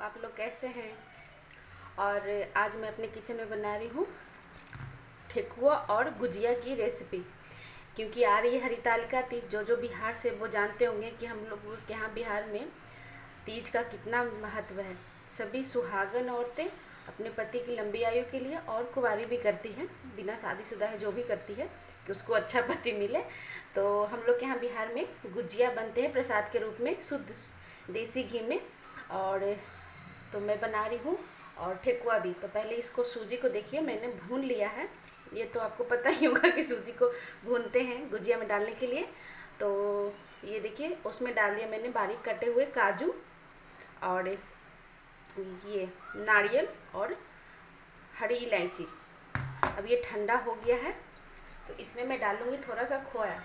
आप लोग कैसे हैं। और आज मैं अपने किचन में बना रही हूँ ठेकुआ और गुजिया की रेसिपी। क्योंकि आ रही है हरितालिका तीज, जो बिहार से वो जानते होंगे कि हम लोग के यहाँ बिहार में तीज का कितना महत्व है। सभी सुहागन औरतें अपने पति की लंबी आयु के लिए और कुंवारी भी करती हैं, बिना शादीशुदा है जो भी करती है कि उसको अच्छा पति मिले। तो हम लोग के यहाँ बिहार में गुजिया बनते हैं प्रसाद के रूप में, शुद्ध देसी घी में। और तो मैं बना रही हूँ और ठेकुआ भी। तो पहले इसको सूजी को देखिए मैंने भून लिया है। ये तो आपको पता ही होगा कि सूजी को भूनते हैं गुजिया में डालने के लिए। तो ये देखिए उसमें डाल दिया मैंने बारीक कटे हुए काजू और ये नारियल और हरी इलायची। अब ये ठंडा हो गया है तो इसमें मैं डालूँगी थोड़ा सा खोया।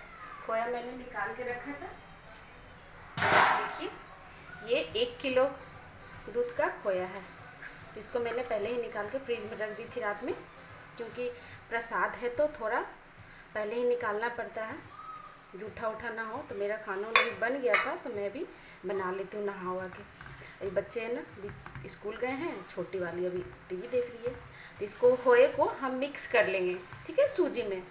खोया मैंने निकाल के रखा था, देखिए ये 1 किलो दूध का खोया है। इसको मैंने पहले ही निकाल के फ्रिज में रख दी थी रात में, क्योंकि प्रसाद है तो थोड़ा पहले ही निकालना पड़ता है, जूठा उठा ना हो। तो मेरा खाना भी बन गया था तो मैं भी बना लेती हूँ नहा हुआ के। अभी बच्चे हैं ना, अभी स्कूल गए हैं, छोटी वाली अभी टीवी देख रही है। तो इसको खोए को हम मिक्स कर लेंगे, ठीक है, सूजी में।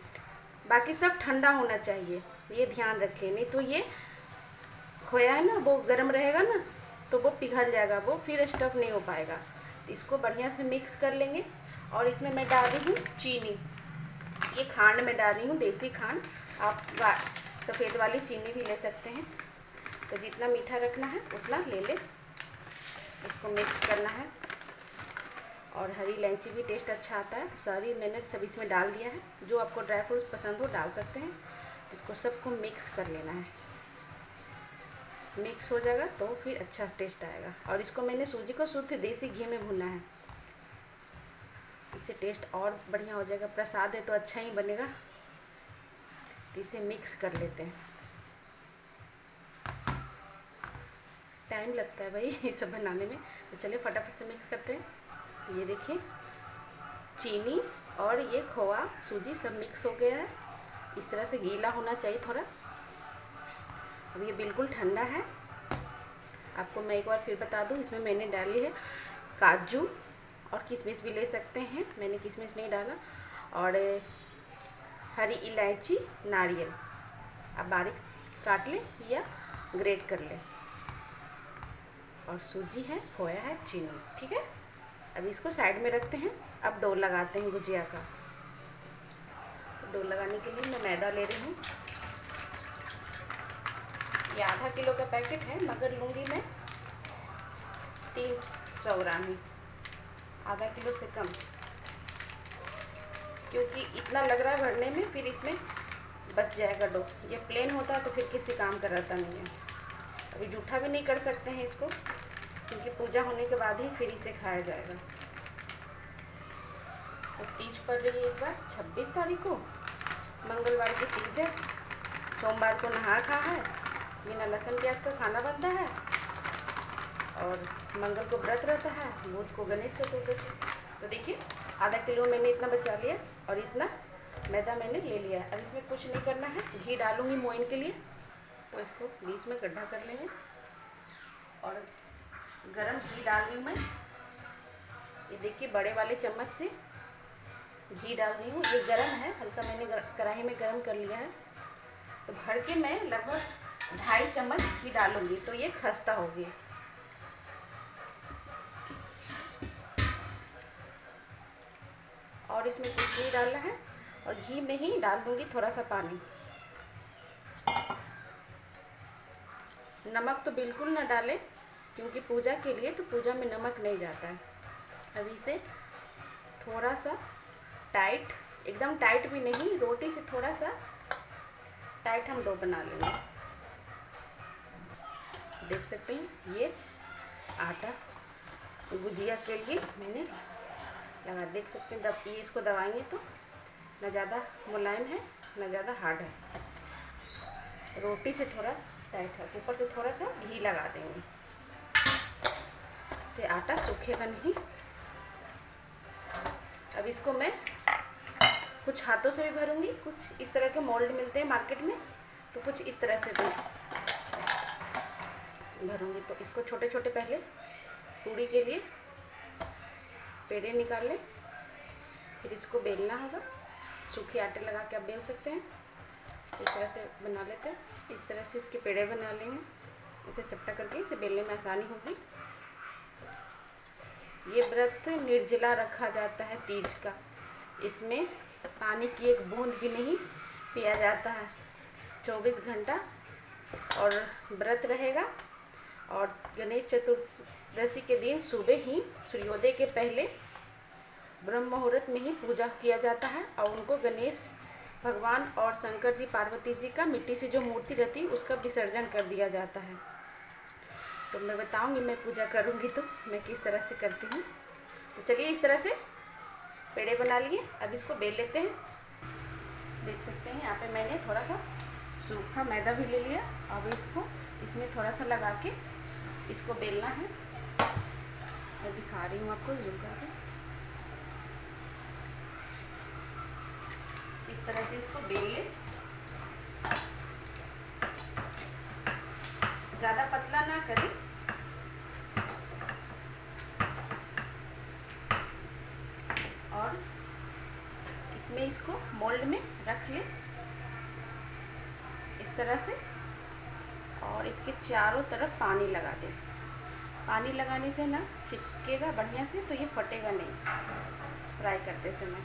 बाकी सब ठंडा होना चाहिए, ये ध्यान रखें, नहीं तो ये खोया है ना वो गर्म रहेगा ना तो वो पिघल जाएगा, वो फिर स्टफ नहीं हो पाएगा। तो इसको बढ़िया से मिक्स कर लेंगे। और इसमें मैं डाल रही हूँ चीनी। ये खांड में डाल रही हूँ, देसी खांड। आप सफ़ेद वाली चीनी भी ले सकते हैं, तो जितना मीठा रखना है उतना ले ले। इसको मिक्स करना है। और हरी इलायची भी टेस्ट अच्छा आता है। सारी मैंने सब इसमें डाल दिया है, जो आपको ड्राई फ्रूट्स पसंद हो डाल सकते हैं। इसको सबको मिक्स कर लेना है। मिक्स हो जाएगा तो फिर अच्छा टेस्ट आएगा। और इसको मैंने सूजी को शुद्ध देसी घी में भुना है, इससे टेस्ट और बढ़िया हो जाएगा। प्रसाद है तो अच्छा ही बनेगा। तो इसे मिक्स कर लेते हैं। टाइम लगता है भाई ये सब बनाने में, तो चलिए फटाफट से मिक्स करते हैं। तो ये देखिए चीनी और ये खोआ सूजी सब मिक्स हो गया है। इस तरह से गीला होना चाहिए थोड़ा। अब ये बिल्कुल ठंडा है। आपको मैं एक बार फिर बता दूं, इसमें मैंने डाली है काजू और किशमिश भी ले सकते हैं, मैंने किशमिश नहीं डाला। और हरी इलायची, नारियल आप बारीक काट लें या ग्रेट कर लें। और सूजी है, खोया है, चीनी, ठीक है। अब इसको साइड में रखते हैं। अब डो लगाते हैं गुजिया का। डो लगाने के लिए मैं मैदा ले रही हूँ। ये आधा किलो का पैकेट है, मगर लूँगी मैं 300 ग्राम ही, आधा किलो से कम, क्योंकि इतना लग रहा है भरने में, फिर इसमें बच जाएगा डो। ये प्लेन होता है तो फिर किसी काम का रहता नहीं है। अभी जूठा भी नहीं कर सकते हैं इसको, क्योंकि पूजा होने के बाद ही फिर इसे खाया जाएगा। तो तीज पड़ रही है इस बार 26 तारीख को, मंगलवार की तीज है। सोमवार को नहा खा है, बिना लहसुन प्याज का खाना बनता है। और मंगल को व्रत रहता है, बुध को गणेश चतुर्दशी। तो देखिए आधा किलो मैंने इतना बचा लिया और इतना मैदा मैंने ले लिया है। अब इसमें कुछ नहीं करना है, घी डालूंगी मोइन के लिए। तो इसको बीच में गड्ढा कर लेंगे और गरम घी डाल रही हूँ मैं। ये देखिए बड़े वाले चम्मच से घी डाल रही हूँ। ये गरम है, हल्का मैंने कढ़ाई में गरम कर लिया है। तो भर के मैं लगभग 2.5 चम्मच घी डालूंगी, तो ये खस्ता होगी। और इसमें कुछ नहीं डालना है, और घी में ही डाल दूंगी थोड़ा सा पानी। नमक तो बिल्कुल ना डालें, क्योंकि पूजा के लिए तो पूजा में नमक नहीं जाता है। अभी इसे थोड़ा सा टाइट, एकदम टाइट भी नहीं, रोटी से थोड़ा सा टाइट हम डो बना लेंगे। देख सकते हैं ये आटा गुजिया के लिए मैंने लगा, देख सकते हैं। ये इसको दबाएंगे तो ना ज़्यादा मुलायम है ना ज़्यादा हार्ड है, रोटी से थोड़ा टाइट है। ऊपर से थोड़ा सा घी लगा देंगे, इससे आटा सूखेगा नहीं। अब इसको मैं कुछ हाथों से भी भरूंगी, कुछ इस तरह के मोल्ड मिलते हैं मार्केट में, तो कुछ इस तरह से भी भरूंगी। तो इसको छोटे छोटे पहले पूड़ी के लिए पेड़े निकाल लें, फिर इसको बेलना होगा। सूखे आटे लगा के आप बेल सकते हैं। इस तरह से बना लेते हैं। इस तरह से इसके पेड़े बना लेंगे। इसे चपटा करके इसे बेलने में आसानी होगी। ये व्रत निर्जला रखा जाता है तीज का। इसमें पानी की एक बूंद भी नहीं पिया जाता है। 24 घंटा और व्रत रहेगा। और गणेश चतुर्दशी के दिन सुबह ही सूर्योदय के पहले ब्रह्म मुहूर्त में ही पूजा किया जाता है और उनको गणेश भगवान और शंकर जी पार्वती जी का मिट्टी से जो मूर्ति रहती है उसका विसर्जन कर दिया जाता है। तो मैं बताऊंगी, मैं पूजा करूंगी तो मैं किस तरह से करती हूँ। तो चलिए, इस तरह से पेड़े बना लिए। अब इसको बेल लेते हैं। देख सकते हैं यहाँ पे मैंने थोड़ा सा सूखा मैदा भी ले लिया। अब इसको इसमें थोड़ा सा लगा के इसको बेलना है। मैं दिखा रही हूँ आपको जूम करके। इस तरह से इसको बेल ले। ज़्यादा पतला ना करें। और इसमें इसको मोल्ड में रख ले इस तरह से। और इसके चारों तरफ पानी लगा दें। पानी लगाने से ना चिपकेगा बढ़िया से, तो ये फटेगा नहीं फ्राई करते समय।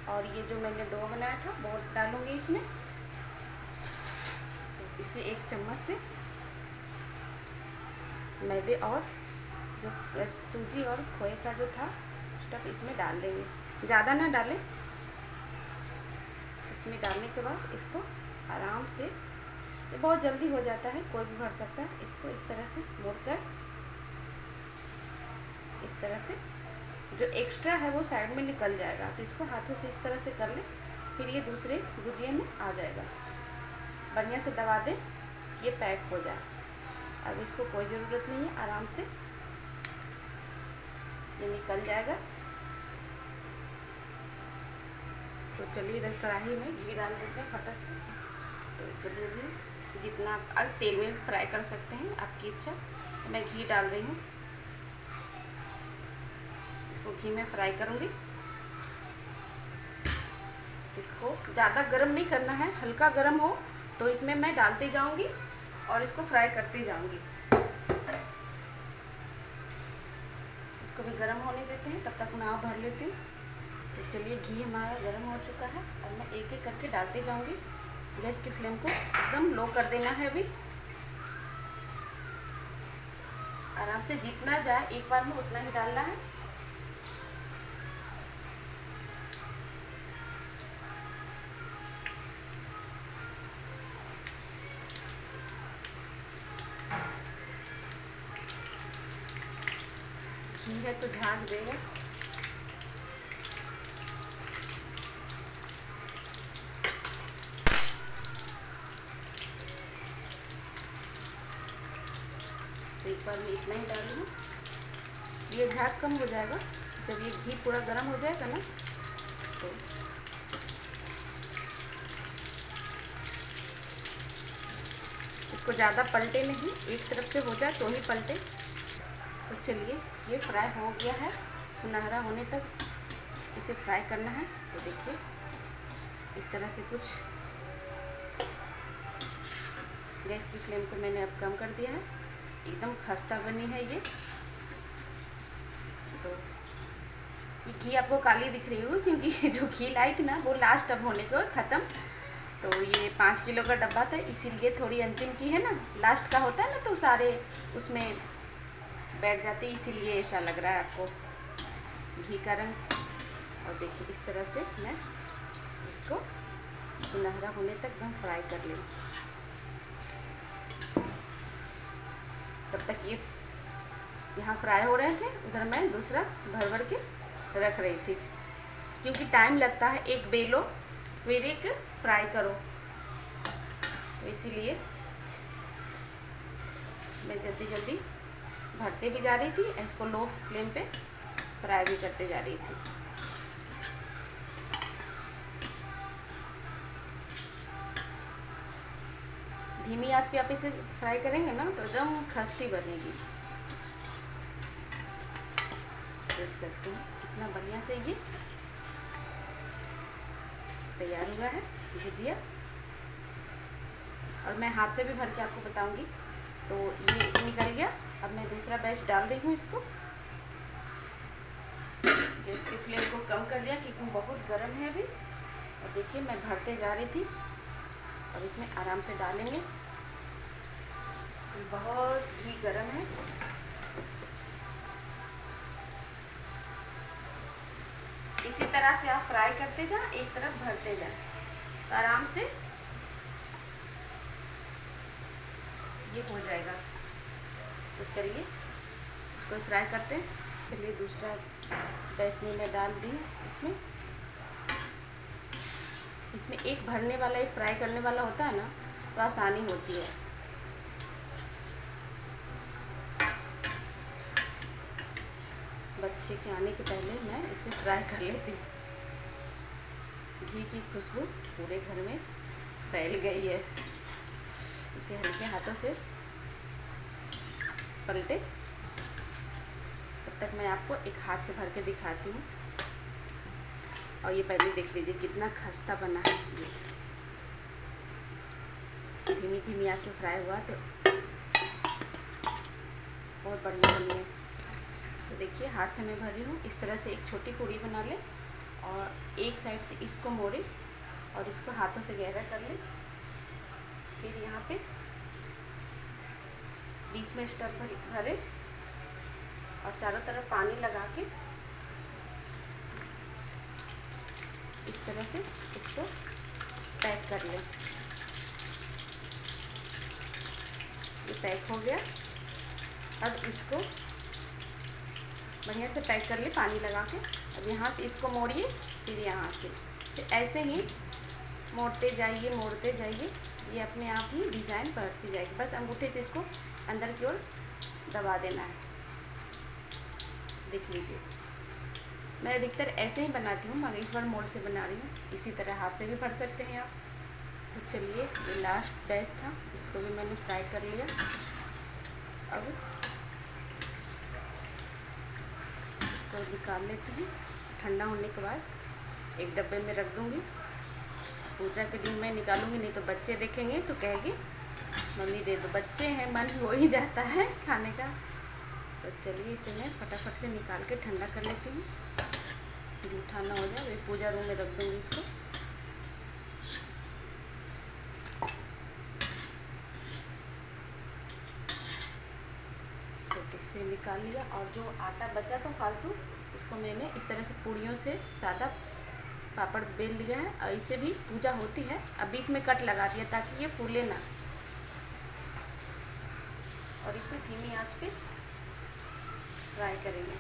और ये जो मैंने डो बनाया था वो डालूंगी इसमें। तो इसे एक चम्मच से मैदे और जो सूजी और खोए का जो था स्टफ इसमें डाल देंगे। ज़्यादा ना डालें। इसमें डालने के बाद इसको आराम से, ये बहुत जल्दी हो जाता है, कोई भी भर सकता है। इसको इस तरह से मोड़कर इस तरह से जो एक्स्ट्रा है वो साइड में निकल जाएगा। तो इसको हाथों से इस तरह से कर लें, फिर ये दूसरे गुजिये में आ जाएगा। बढ़िया से दबा दें, ये पैक हो जाए। अब इसको कोई ज़रूरत नहीं है, आराम से ये निकल जाएगा। तो चलिए, इधर कढ़ाई में घी डाल देते हैं फटक से। तो जल्दी जितना आप तेल में फ्राई कर सकते हैं, आपकी इच्छा। तो मैं घी डाल रही हूँ। इसको घी में फ्राई करूँगी। इसको ज़्यादा गर्म नहीं करना है, हल्का गर्म हो तो इसमें मैं डालती जाऊँगी और इसको फ्राई करती जाऊँगी। इसको भी गर्म होने देते हैं, तब तक मैं भर लेती हूँ। तो चलिए, घी हमारा गर्म हो चुका है। अब मैं एक एक करके डालती जाऊँगी। गैस की फ्लेम को एकदम लो कर देना है। अभी आराम से जितना जाए एक बार में उतना ही डालना है। घी है तो झाग देगा। तो एक बार में इतना ही डाल दूँ। ये झाग कम हो जाएगा जब ये घी पूरा गर्म हो जाएगा ना। तो इसको ज़्यादा पलटे नहीं, एक तरफ से हो जाए तो ही पलटे। तो चलिए, ये फ्राई हो गया है। सुनहरा होने तक इसे फ्राई करना है। तो देखिए, इस तरह से कुछ। गैस की फ्लेम को मैंने अब कम कर दिया है। एकदम खस्ता बनी है ये। तो ये घी आपको काली दिख रही होगी क्योंकि जो घी लाई थी ना वो लास्ट अब होने को ख़त्म। तो ये 5 किलो का डब्बा था, इसीलिए थोड़ी अंतिम की है ना, लास्ट का होता है ना, तो सारे उसमें बैठ जाते, इसीलिए ऐसा लग रहा है आपको घी का रंग। और देखिए, इस तरह से मैं इसको सुनहरा होने तक एकदम फ्राई कर लूँ। तब तक ये यहाँ फ्राई हो रहे थे, उधर मैं दूसरा भर भर के रख रही थी, क्योंकि टाइम लगता है। एक बेलो फिर एक फ्राई करो, तो इसीलिए मैं जल्दी जल्दी भरते भी जा रही थी, इसको लो फ्लेम पे फ्राई भी करते जा रही थी। धीमी आंच पे आप इसे फ्राई करेंगे ना तो एकदम खस्ती बनेगी। देख सकते हैं कितना बढ़िया से ये तैयार हुआ है भुजिया। और मैं हाथ से भी भर के आपको बताऊंगी। तो ये निकल गया। अब मैं दूसरा बैच डाल रही हूँ इसको। गैस की फ्लेम को कम कर लिया क्योंकि बहुत गर्म है अभी। और देखिए मैं भरते जा रही थी। अब इसमें आराम से डालेंगे, बहुत ही गर्म है। इसी तरह से आप फ्राई करते जाएं, एक तरफ भरते जाएं, तो आराम से ये हो जाएगा। तो चलिए इसको फ्राई करते हैं। चलिए दूसरा बैच में मैं डाल दी इसमें एक भरने वाला एक फ्राई करने वाला होता है ना, तो आसानी होती है। बच्चे के आने के पहले मैं इसे फ्राई कर लेती हूँ। घी की खुशबू पूरे घर में फैल गई है। इसे हल्के हाथों से पलटे। तब तक मैं आपको एक हाथ से भर के दिखाती हूँ। और ये पहले देख लीजिए कितना खस्ता बना है। ये धीमी धीमी आंच में फ्राई हुआ तो बहुत बढ़िया बनी है। तो देखिए हाथ से मैं भर रही हूँ। इस तरह से एक छोटी पूड़ी बना ले और एक साइड से इसको मोड़े और इसको हाथों से गहरा कर ले। फिर यहाँ पे बीच में स्टफ भरे और चारों तरफ पानी लगा के इस तरह से इसको पैक कर लें। ये पैक हो गया। अब इसको बढ़िया से पैक कर ले पानी लगा के। अब यहाँ से इसको मोड़िए, फिर यहाँ से फिर ऐसे ही मोड़ते जाइए। ये अपने आप ही डिज़ाइन पलटती जाएगी। बस अंगूठे से इसको अंदर की ओर दबा देना है। देख लीजिए मैं अधिकतर ऐसे ही बनाती हूँ, मगर इस बार मोड़ से बना रही हूँ। इसी तरह हाथ से भी भर सकते हैं आप। तो चलिए ये लास्ट बैच था, इसको भी मैंने फ्राई कर लिया। अब इसको निकाल लेती हूँ। ठंडा होने के बाद एक डब्बे में रख दूँगी। पूजा के दिन मैं निकालूंगी, नहीं तो बच्चे देखेंगे तो कहेंगे मम्मी दे दो। बच्चे हैं, मन हो ही जाता है खाने का। तो चलिए इसे मैं फटाफट से निकाल के ठंडा कर लेती हूँ, जूठा ना हो जाए। मैं पूजा रूम में रख दूँगी इसको। इससे निकाल लिया। और जो आटा बचा था फालतू, उसको मैंने इस तरह से पूड़ियों से सादा पापड़ बेल लिया है। और इसे भी पूजा होती है, अब बीच में कट लगा दिया ताकि ये फूले ना। और इसे धीमी आंच पे फ्राई करेंगे।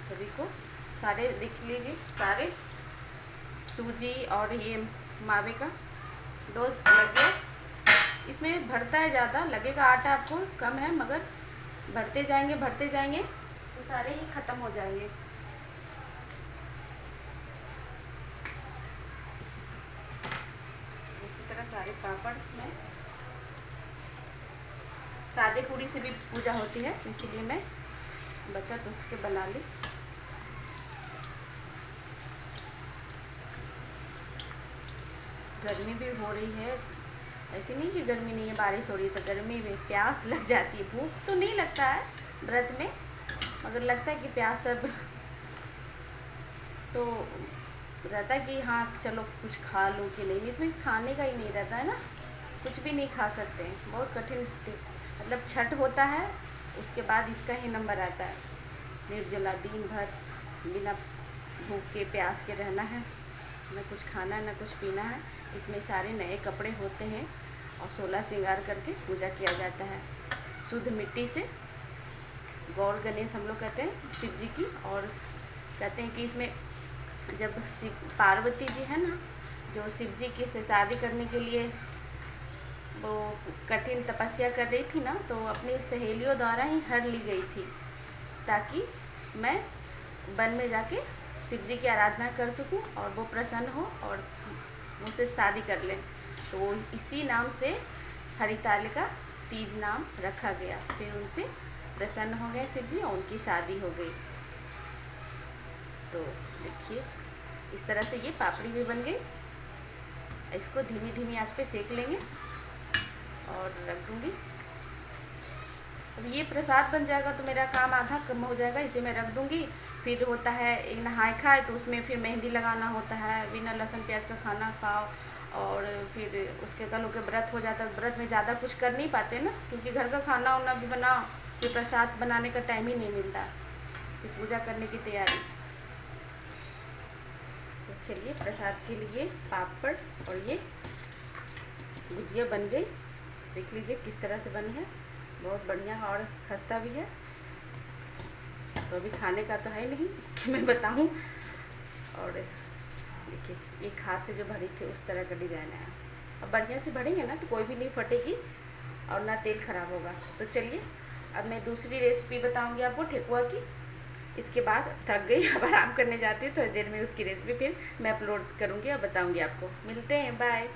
सभी को सारे देख लीजिए, सारे सूजी और ये मावे का डोज लग गया। इसमें भरता है ज़्यादा, लगेगा आटा आपको कम है, मगर भरते जाएंगे तो सारे ही ख़त्म हो जाएंगे। इसी तरह सारे पापड़ में सादे पूड़ी से भी पूजा होती है, इसीलिए मैं बचा तो उसके बना ली। गर्मी भी हो रही है, ऐसी नहीं कि गर्मी नहीं है, बारिश हो रही है। तो गर्मी में प्यास लग जाती है। भूख तो नहीं लगता है व्रत में, मगर लगता है कि प्यास सब तो रहता है कि हाँ चलो कुछ खा लूँ कि नहीं। इसमें खाने का ही नहीं रहता है ना, कुछ भी नहीं खा सकते हैं। बहुत कठिन, मतलब छठ होता है उसके बाद इसका ही नंबर आता है। निर्जला दिन भर बिना भूख के प्यास के रहना है, ना कुछ खाना है ना कुछ पीना है। इसमें सारे नए कपड़े होते हैं और 16 श्रृंगार करके पूजा किया जाता है शुद्ध मिट्टी से। गौर गणेश हम लोग कहते हैं शिव जी की। और कहते हैं कि इसमें जब पार्वती जी है ना, जो शिव जी की से शादी करने के लिए वो कठिन तपस्या कर रही थी ना, तो अपनी सहेलियों द्वारा ही हर ली गई थी, ताकि मैं वन में जाके शिव जी की आराधना कर सकूं और वो प्रसन्न हो और मुझसे शादी कर लें। तो इसी नाम से हरितालिका तीज नाम रखा गया। फिर उनसे प्रसन्न हो गए शिव जी और उनकी शादी हो गई। तो देखिए इस तरह से ये पापड़ी भी बन गई। इसको धीमी धीमी आंच पे सेक लेंगे और रख दूंगी। अब ये प्रसाद बन जाएगा तो मेरा काम आधा कम हो जाएगा, इसे मैं रख दूंगी। फिर होता है एक नहाए खाए तो उसमें फिर मेहंदी लगाना होता है, बिना लहसुन प्याज का खाना खाओ, और फिर उसके कल के व्रत हो जाता है। व्रत में ज़्यादा कुछ कर नहीं पाते ना, क्योंकि घर का खाना वाना भी बनाओ, फिर प्रसाद बनाने का टाइम ही नहीं मिलता। फिर पूजा करने की तैयारी। तो चलिए प्रसाद के लिए पापड़ और ये गुजिया बन गई। देख लीजिए किस तरह से बनी है, बहुत बढ़िया और खस्ता भी है। तो अभी खाने का तो है नहीं कि मैं बताऊं। और देखिए एक हाथ से जो भरी थी उस तरह का डिज़ाइन है। अब बढ़िया से भरेंगे ना तो कोई भी नहीं फटेगी और ना तेल खराब होगा। तो चलिए अब मैं दूसरी रेसिपी बताऊंगी आपको ठेकुआ की। इसके बाद थक गई, अब आराम करने जाती हूँ। थोड़ी देर में उसकी रेसिपी फिर मैं अपलोड करूँगी और बताऊँगी आपको। मिलते हैं, बाय।